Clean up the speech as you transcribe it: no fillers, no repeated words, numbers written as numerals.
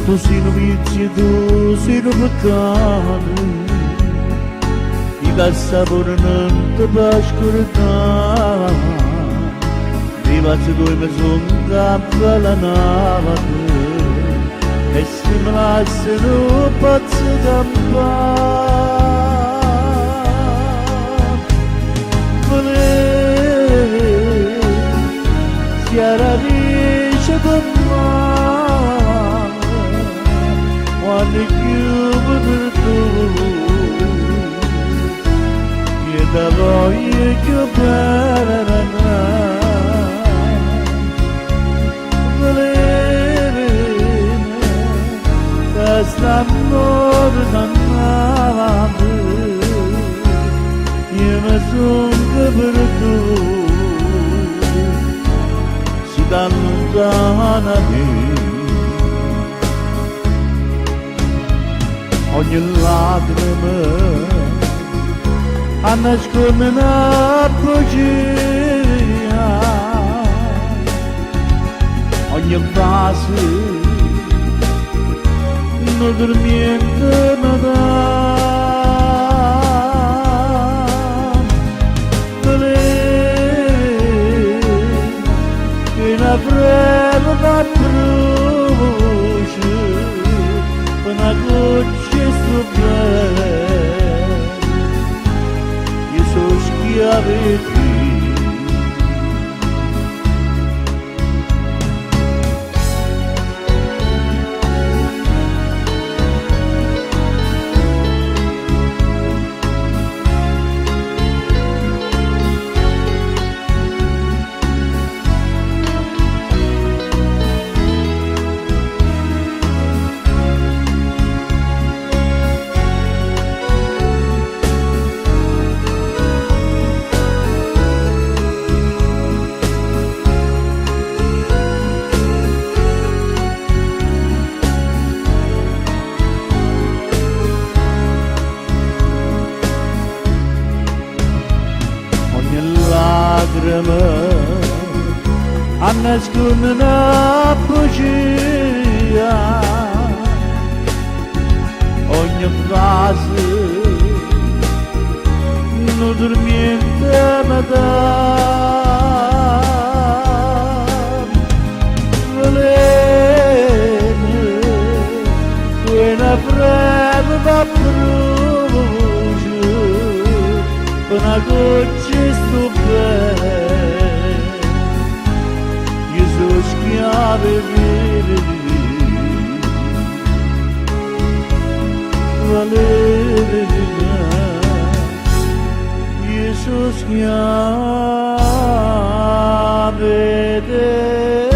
Tu sinu vici, tu sinu păcană, I da sabornând bashkurdan Divac doymazunga balanavadı Esim lasını patsidamban Vale Siaravishagamman Vanik yubudurdu Yedagoy küberana Vlerine Taslam nordan navadı Yemezun kıbrıdu Sidan zahanadı Ogni lacrime a nascere na poesia ogni frase non dormiente nada una breve da croce una goccia sopra avec lui. A nascut na poesia ogni frase non dormiente madame Valene una breve va proge una goccia stupenda Jesus que avevi Valeria Jesus que avevi